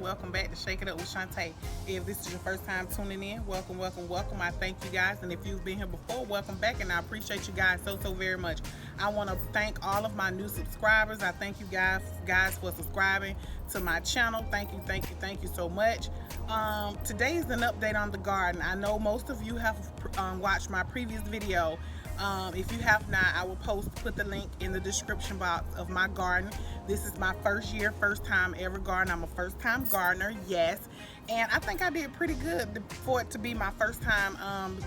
welcome back to Shake It Up with Shante. If this is your first time tuning in, welcome, welcome, welcome. I thank you guys, and if you've been here before, welcome back, and I appreciate you guys so very much. I want to thank all of my new subscribers. I thank you guys for subscribing to my channel. Thank you so much. Today is an update on the garden. I know most of you have watched my previous video. If you have not, I will put the link in the description box of my garden. This is my first time ever garden. I'm a first time gardener, yes, and I think I did pretty good for it to be my first time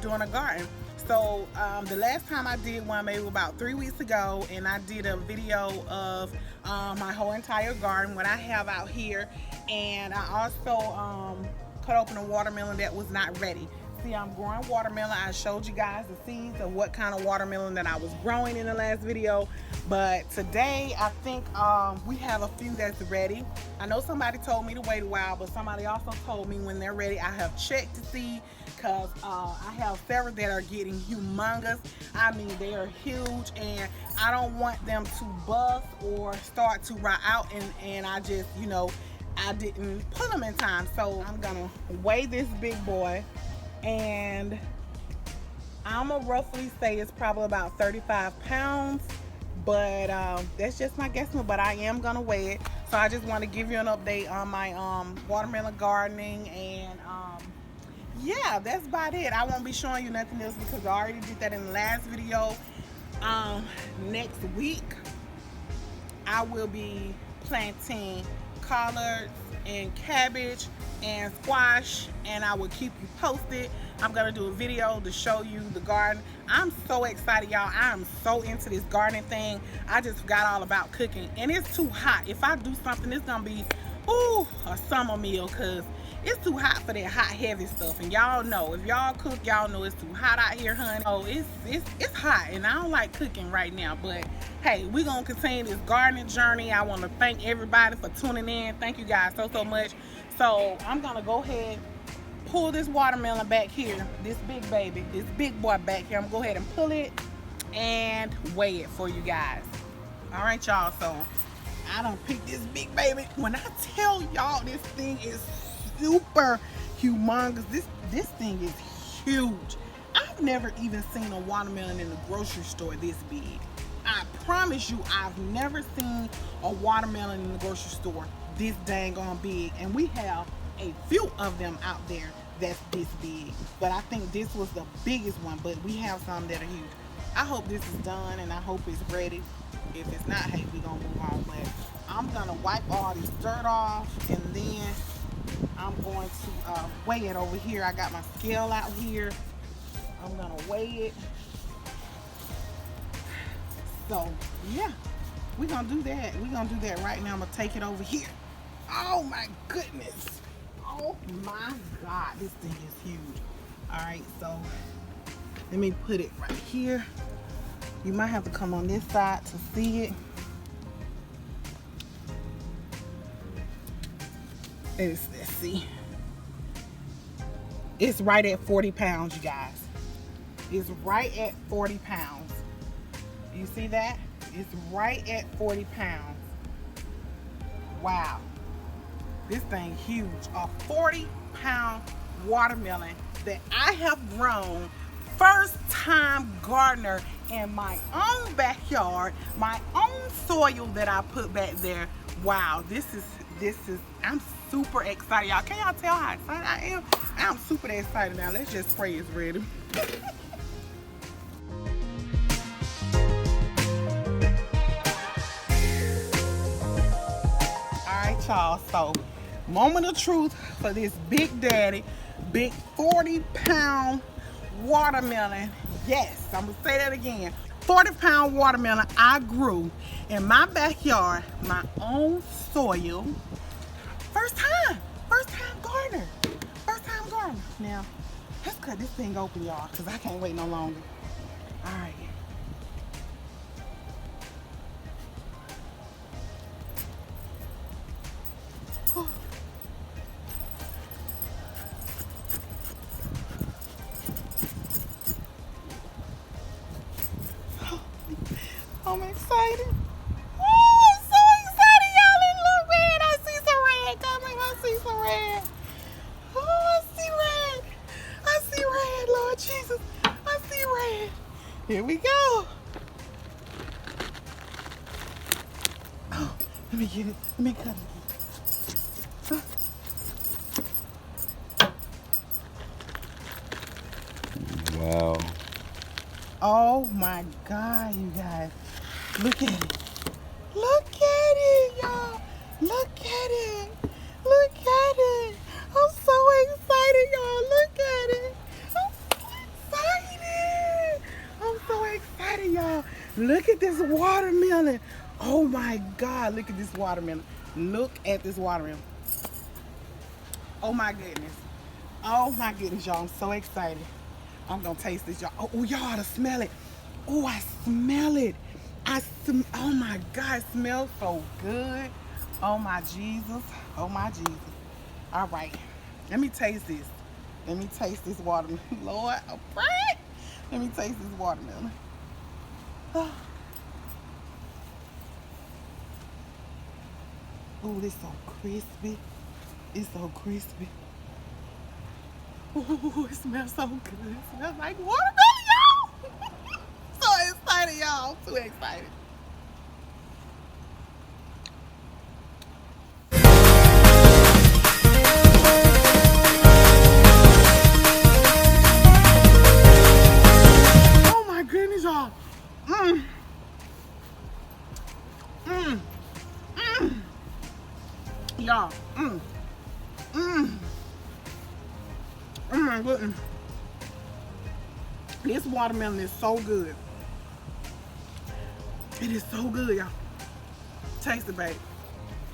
doing a garden. So the last time I did one maybe about 3 weeks ago, and I did a video of my whole entire garden, what I have out here, and I also cut open a watermelon that was not ready. See, I'm growing watermelon. I showed you guys the seeds of what kind of watermelon that I was growing in the last video, but today I think we have a few that's ready. I know somebody told me to wait a while, but somebody also told me when they're ready. I have checked to see, because I have several that are getting humongous. I mean, they are huge, and I don't want them to bust or start to rot out, and I just, you know, I didn't put them in time. So I'm gonna weigh this big boy, and I'm gonna roughly say it's probably about 35 pounds, but that's just my guesstimate, but I am gonna weigh it. So I just want to give you an update on my watermelon gardening, and yeah, that's about it. I won't be showing you nothing else because I already did that in the last video. Next week I will be planting collards and cabbage and squash, and I will keep you posted. I'm gonna do a video to show you the garden. I'm so excited, y'all. I am so into this gardening thing. I just forgot all about cooking, and it's too hot. If I do something, it's gonna be a summer meal, because it's too hot for that hot heavy stuff. And y'all know, if y'all cook, y'all know it's too hot out here, honey. Oh, it's hot, and I don't like cooking right now, but hey, we're gonna continue this gardening journey. I want to thank everybody for tuning in. Thank you guys so much. So I'm gonna go ahead, pull this watermelon back here, this big baby, this big boy back here. I'm gonna go ahead and pull it and weigh it for you guys. All right, y'all, so I done picked this big baby. When I tell y'all this thing is super humongous, this thing is huge. I've never even seen a watermelon in the grocery store this big. I promise you, I've never seen a watermelon in the grocery store this dang on big, and we have a few of them out there that's this big, but I think this was the biggest one, but we have some that are huge. I hope this is done, and I hope it's ready. If it's not, hey, we're gonna move on. But I'm gonna wipe all this dirt off, and then I'm going to weigh it over here. I got my scale out here. I'm gonna weigh it. So yeah, we're gonna do that. We're gonna do that right now. I'm gonna take it over here. Oh my goodness. Oh my God, this thing is huge. All right, so let me put it right here. You might have to come on this side to see it. Let's see. It's right at 40 pounds, you guys. It's right at 40 pounds. You see that? It's right at 40 pounds. Wow. This thing huge. A 40-pound watermelon that I have grown, first time gardener in my own backyard, my own soil that I put back there. Wow, this is I'm super excited, y'all. Can y'all tell how excited I am? I'm super excited now. Let's just pray it's ready. Alright, y'all, so moment of truth for this big daddy, big 40-pound watermelon. Yes, I'm gonna say that again. 40-pound watermelon I grew in my backyard, my own soil. First time gardener. Now, let's cut this thing open, y'all, because I can't wait no longer. All right. I'm excited. Oh, I'm so excited, y'all. And look, man, I see some red coming. I see some Here we go. Oh, let me get it. Let me cut it. Wow. Oh my God, you guys. Look at it. Look at it, y'all. Look at it. Look at it. I'm so excited, y'all. Look at it. I'm so excited. I'm so excited, y'all. Look at this watermelon. Oh my God, look at this watermelon. Look at this watermelon. Oh my goodness. Oh my goodness, y'all. I'm so excited. I'm gonna taste this, y'all. Oh, y'all ought to smell it. Oh, I smell it. Oh my God, it smells so good. Oh my Jesus. Oh my Jesus. All right, let me taste this. Let me taste this watermelon. Lord, I pray. Let me taste this watermelon. Oh, this so crispy. It's so crispy. Ooh, it smells so good. It smells like watermelon, y'all. So excited, y'all. I'm too excited. Oh my goodness, y'all. Y'all. Oh my goodness. This watermelon is so good. It is so good, y'all. Taste it, baby.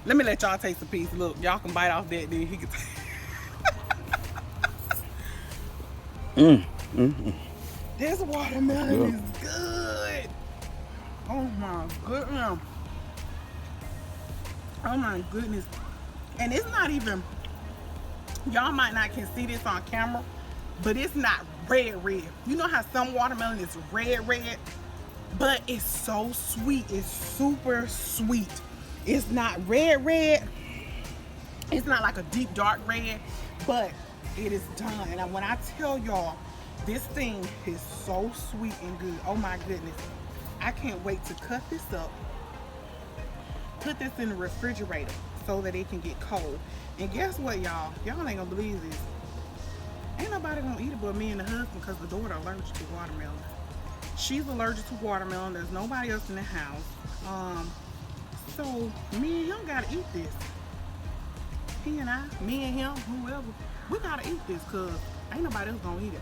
Let me let y'all taste a piece. Look, y'all can bite off that, then he can This watermelon is good. Oh my goodness. Oh my goodness. And it's not even, y'all might not can see this on camera, but it's not red. You know how some watermelon is red, but it's so sweet. It's super sweet. It's not red. It's not like a deep dark red, but it is done. And when I tell y'all, this thing is so sweet and good. Oh my goodness. I can't wait to cut this up, put this in the refrigerator so that it can get cold. And guess what, y'all? Y'all ain't gonna believe this. Ain't nobody gonna eat it but me and the husband because the daughter allergic to watermelon. She's allergic to watermelon. There's nobody else in the house. So me and him gotta eat this. He and I, me and him, whoever, we gotta eat this because ain't nobody else gonna eat it.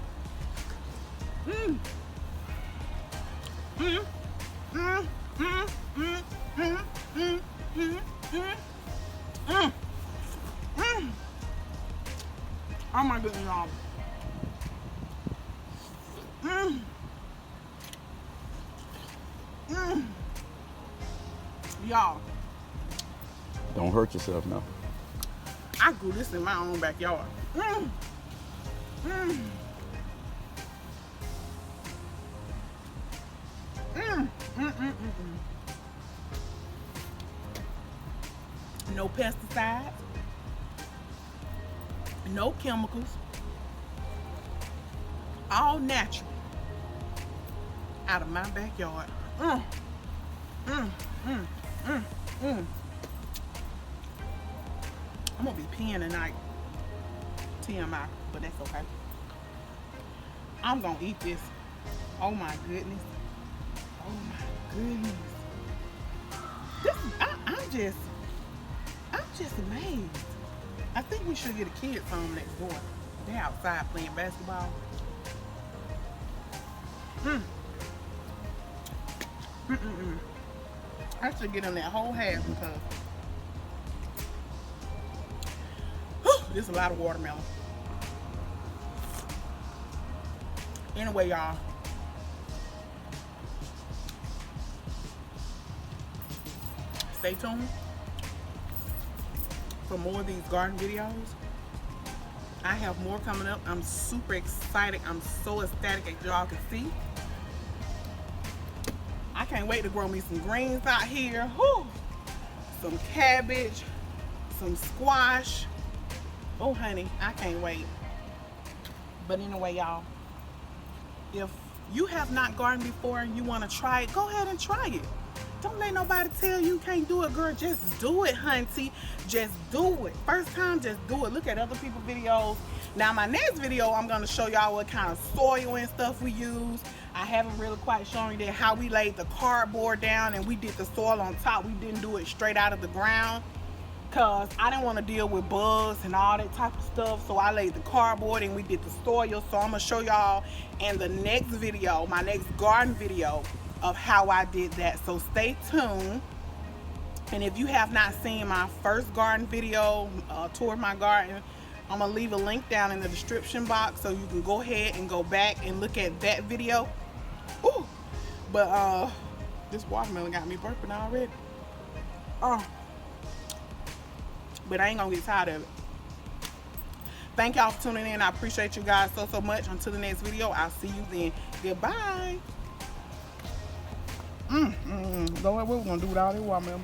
Oh my goodness, y'all. Y'all, Don't hurt yourself now. I grew this in my own backyard. No pesticides, no chemicals, all natural out of my backyard. I'm gonna be peeing tonight. TMI, but that's okay. I'm gonna eat this. Oh my goodness. Oh my goodness. This I'm just amazed. I think we should get a kid's home next door. They're outside playing basketball. I should get in that whole half because there's a lot of watermelon. Anyway, y'all. Stay tuned for more of these garden videos. I have more coming up. I'm super excited. I'm so ecstatic, as y'all can see. I can't wait to grow me some greens out here. Whew. Some cabbage, some squash. Oh, honey, I can't wait. But anyway, y'all, if you have not gardened before and you want to try it, go ahead and try it. Don't let nobody tell you can't do it, girl. Just do it, hunty. Just do it. First time, just do it. Look at other people's videos. Now, my next video, I'm going to show y'all what kind of soil and stuff we use. I haven't really quite shown you that how we laid the cardboard down and we did the soil on top. We didn't do it straight out of the ground because I didn't want to deal with bugs and all that type of stuff. So I laid the cardboard and we did the soil. So I'm going to show y'all in the next video, my next garden video, of how I did that. So stay tuned. And if you have not seen my first garden video, tour of my garden, I'm gonna leave a link down in the description box so you can go ahead and go back and look at that video. Ooh, but this watermelon got me burping already. But I ain't gonna get tired of it. Thank y'all for tuning in. I appreciate you guys so much. Until the next video, I'll see you then. Goodbye. Lord, what we gonna do with all this watermelon?